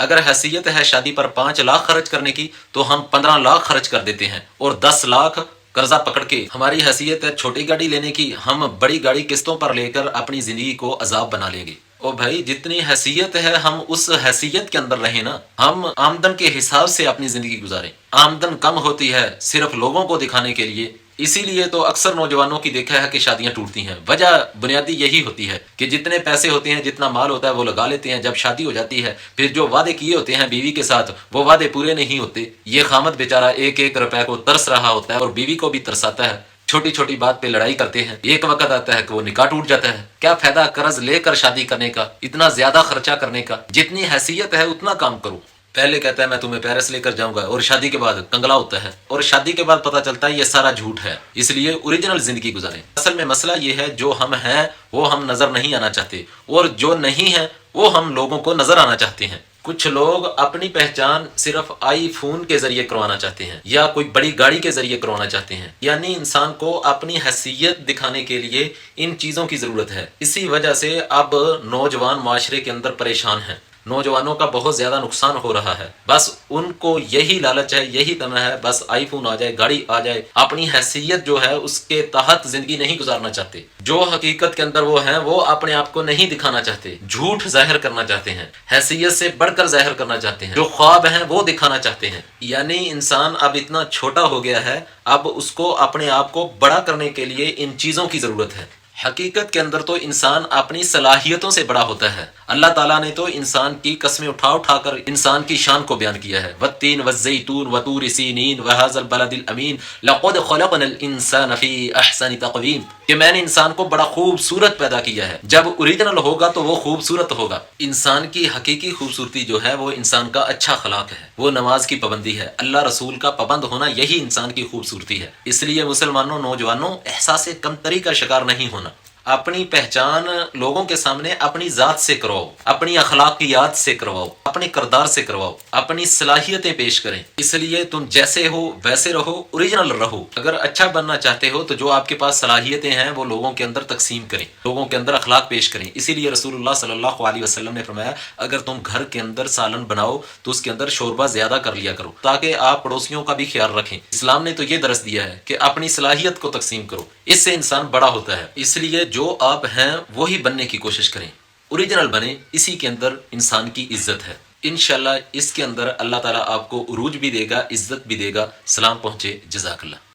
اگر حیثیت ہے شادی پر 5 لاکھ خرچ کرنے کی تو ہم 15 لاکھ خرچ کر دیتے ہیں اور 10 لاکھ قرضہ پکڑ کے. ہماری حیثیت ہے چھوٹی گاڑی لینے کی، ہم بڑی گاڑی قسطوں پر لے کر اپنی زندگی کو عذاب بنا لیں گے. او بھائی جتنی حیثیت ہے ہم اس حیثیت کے اندر رہیں نا، ہم آمدن کے حساب سے اپنی زندگی گزاریں. آمدن کم ہوتی ہے صرف لوگوں کو دکھانے کے لیے، اسی لیے تو اکثر نوجوانوں کی دیکھا ہے کہ شادیاں ٹوٹتی ہیں. وجہ بنیادی یہی ہوتی ہے کہ جتنے پیسے ہوتے ہیں، جتنا مال ہوتا ہے وہ لگا لیتے ہیں. جب شادی ہو جاتی ہے پھر جو وعدے کیے ہوتے ہیں بیوی کے ساتھ وہ وعدے پورے نہیں ہوتے. یہ خامد بیچارہ ایک ایک روپے کو ترس رہا ہوتا ہے اور بیوی کو بھی ترساتا ہے. چھوٹی چھوٹی بات پہ لڑائی کرتے ہیں. ایک وقت آتا ہے کہ وہ نکاح ٹوٹ جاتا ہے. کیا فائدہ قرض لے کر شادی کرنے کا، اتنا زیادہ خرچہ کرنے کا؟ جتنی حیثیت ہے اتنا کام کرو. پہلے کہتا ہے میں تمہیں پیرس لے کر جاؤں گا اور شادی کے بعد کنگلا ہوتا ہے، اور شادی کے بعد پتہ چلتا ہے یہ سارا جھوٹ ہے. اس لیے اوریجنل زندگی گزاریں. اصل میں مسئلہ یہ ہے جو ہم ہیں وہ ہم نظر نہیں آنا چاہتے، اور جو نہیں ہے وہ ہم لوگوں کو نظر آنا چاہتے ہیں. کچھ لوگ اپنی پہچان صرف آئی فون کے ذریعے کروانا چاہتے ہیں یا کوئی بڑی گاڑی کے ذریعے کروانا چاہتے ہیں. یعنی انسان کو اپنی حیثیت دکھانے کے لیے ان چیزوں کی ضرورت ہے. اسی وجہ سے اب نوجوان معاشرے کے اندر پریشان ہیں. نوجوانوں کا بہت زیادہ نقصان ہو رہا ہے. بس ان کو یہی لالچ ہے، یہی تمنا ہے بس آئی فون آ جائے، گاڑی آ جائے. اپنی حیثیت جو ہے اس کے تحت زندگی نہیں گزارنا چاہتے. جو حقیقت کے اندر وہ ہیں وہ اپنے آپ کو نہیں دکھانا چاہتے، جھوٹ ظاہر کرنا چاہتے ہیں، حیثیت سے بڑھ کر ظاہر کرنا چاہتے ہیں. جو خواب ہیں وہ دکھانا چاہتے ہیں. یعنی انسان اب اتنا چھوٹا ہو گیا ہے، اب اس کو اپنے آپ کو بڑا کرنے کے لیے ان چیزوں کی ضرورت ہے. حقیقت کے اندر تو انسان اپنی صلاحیتوں سے بڑا ہوتا ہے. اللہ تعالیٰ نے تو انسان کی قسمیں اٹھا اٹھا کر انسان کی شان کو بیان کیا ہے. والتین والزیتون وطور سینین وہذا البلد الامین لقد خلقنا الانسان فی احسن تقویم، کہ میں نے انسان کو بڑا خوبصورت پیدا کیا ہے. جب اوریجنل ہوگا تو وہ خوبصورت ہوگا. انسان کی حقیقی خوبصورتی جو ہے وہ انسان کا اچھا اخلاق ہے، وہ نماز کی پابندی ہے، اللہ رسول کا پابند ہونا، یہی انسان کی خوبصورتی ہے. اس لیے مسلمانوں، نوجوانوں، احساس کمتری کا شکار نہیں ہونا. اپنی پہچان لوگوں کے سامنے اپنی ذات سے کرواؤ، اپنی اخلاقیات سے کرواؤ، اپنے کردار سے کرواؤ، اپنی صلاحیتیں پیش کریں. اس لیے تم جیسے ہو ویسے رہو، اوریجنل رہو. اگر اچھا بننا چاہتے ہو تو جو آپ کے پاس صلاحیتیں ہیں وہ لوگوں کے اندر تقسیم کریں، لوگوں کے اندر اخلاق پیش کریں. اسی لیے رسول اللہ صلی اللہ علیہ وسلم نے فرمایا اگر تم گھر کے اندر سالن بناؤ تو اس کے اندر شوربہ زیادہ کر لیا کرو تاکہ آپ پڑوسیوں کا بھی خیال رکھیں. اسلام نے تو یہ درس دیا ہے کہ اپنی صلاحیت کو تقسیم کرو، اس سے انسان بڑا ہوتا ہے. اس لیے جو آپ ہیں وہی بننے کی کوشش کریں، اوریجنل بنیں. اسی کے اندر انسان کی عزت ہے. انشاءاللہ اس کے اندر اللہ تعالیٰ آپ کو عروج بھی دے گا، عزت بھی دے گا. سلام پہنچے. جزاک اللہ.